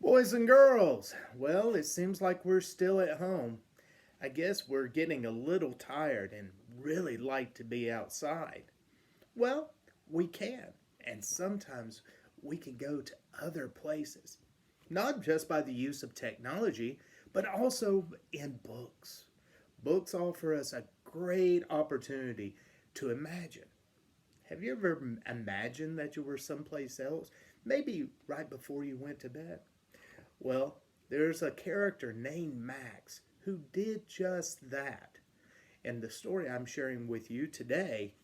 Boys and girls, well, it seems like we're still at home. I guess we're getting a little tired and really like to be outside. Well, we can, and sometimes we can go to other places, not just by the use of technology, but also in books. Books offer us a great opportunity to imagine. Have you ever imagined that you were someplace else? Maybe right before you went to bed? Well, there's a character named Max who did just that. And the story I'm sharing with you today,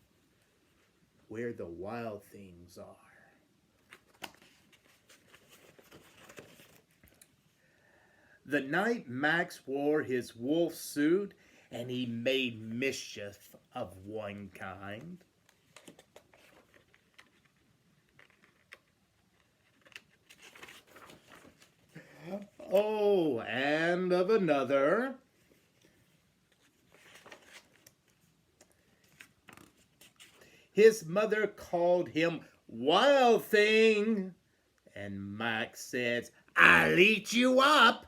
Where the Wild Things Are. The night Max wore his wolf suit and he made mischief of one kind. Oh, and of another. His mother called him Wild Thing, and Max says, I'll eat you up.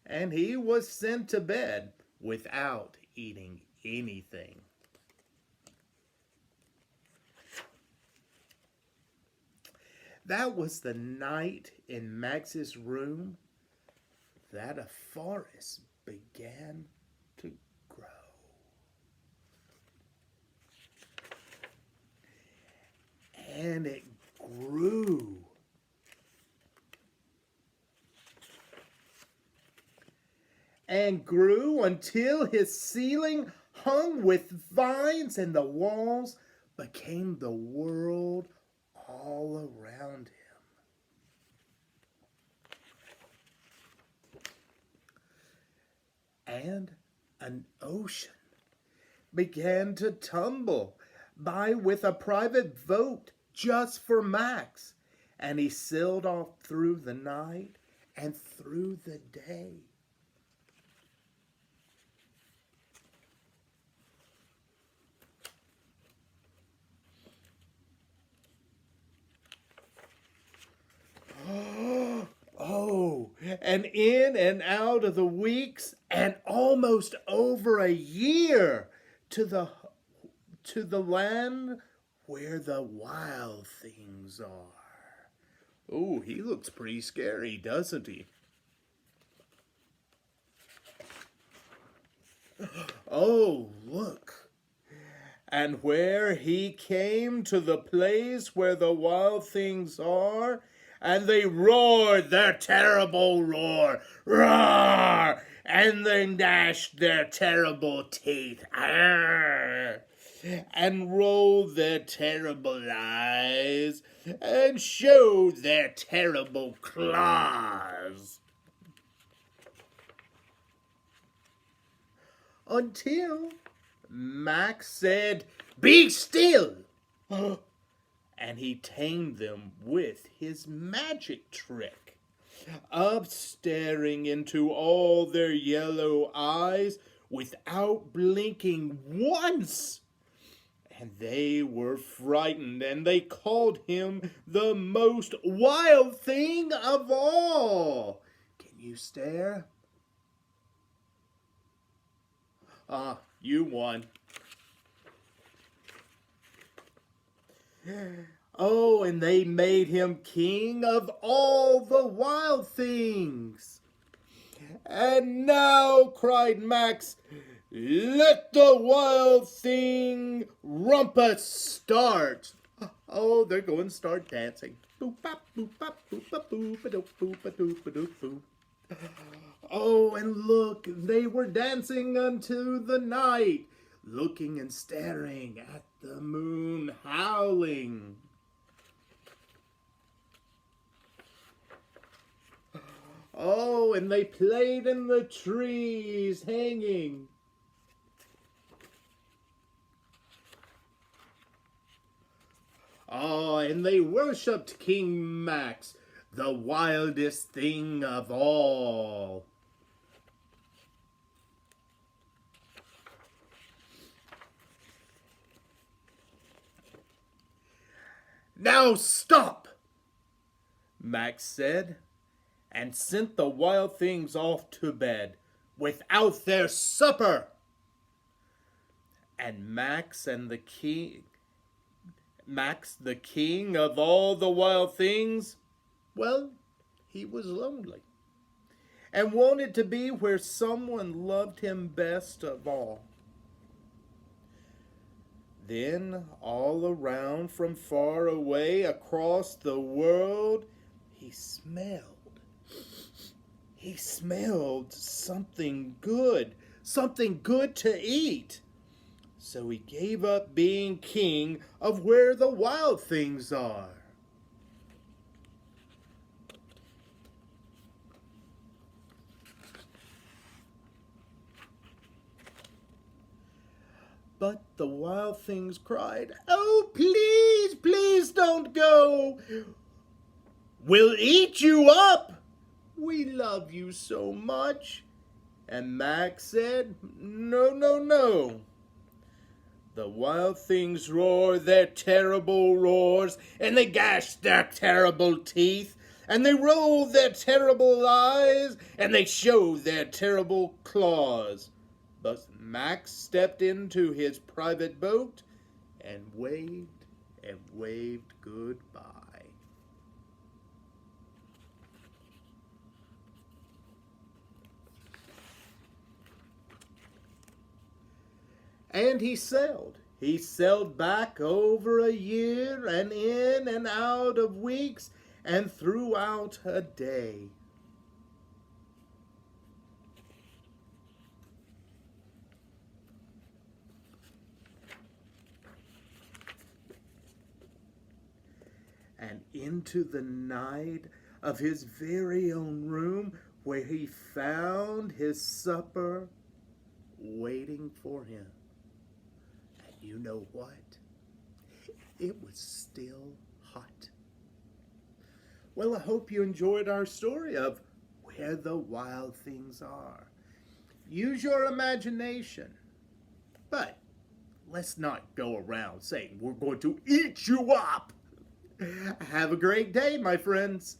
And he was sent to bed without eating anything. That was the night in Max's room that a forest began to grow. And it grew. And grew until his ceiling hung with vines and the walls became the world all around him. And an ocean began to tumble by with a private vote just for Max. And he sailed off through the night and through the day. Oh, and in and out of the weeks and almost over a year to the land where the wild things are. Oh, he looks pretty scary, doesn't he? Oh, look. And where he came to the place where the wild things are, and they roared their terrible roar, roar, and they gnashed their terrible teeth, arr, and rolled their terrible eyes, and showed their terrible claws. Until Max said, Be still! And he tamed them with his magic trick of staring into all their yellow eyes without blinking once. And they were frightened, and they called him the most wild thing of all. Can you stare? You won. Oh, and they made him king of all the wild things. And now, cried Max, let the wild thing rumpus start. Oh, they're going to start dancing. Boop, bop, boop, bop, boop, bop, boop, a-doop, boop, a-doop, a-doop, boop. Oh, and look, they were dancing unto the night, looking and staring at the moon howling. Oh, and they played in the trees hanging. Oh, and they worshipped King Max, the wildest thing of all. Now stop, Max said, and sent the wild things off to bed without their supper. And Max, the king of all the wild things, well, he was lonely and wanted to be where someone loved him best of all. Then, all around from far away across the world, he smelled. He smelled something good to eat. So he gave up being king of where the wild things are. But the wild things cried, "Oh, please, please don't go. We'll eat you up. We love you so much." And Max said, "No, no, no." The wild things roar their terrible roars, and they gash their terrible teeth, and they roll their terrible eyes, and they show their terrible claws. But Max stepped into his private boat and waved goodbye. And he sailed. He sailed back over a year and in and out of weeks and throughout a day. And into the night of his very own room where he found his supper waiting for him. You know what? It was still hot. Well, I hope you enjoyed our story of where the wild things are. Use your imagination. But let's not go around saying we're going to eat you up. Have a great day, my friends.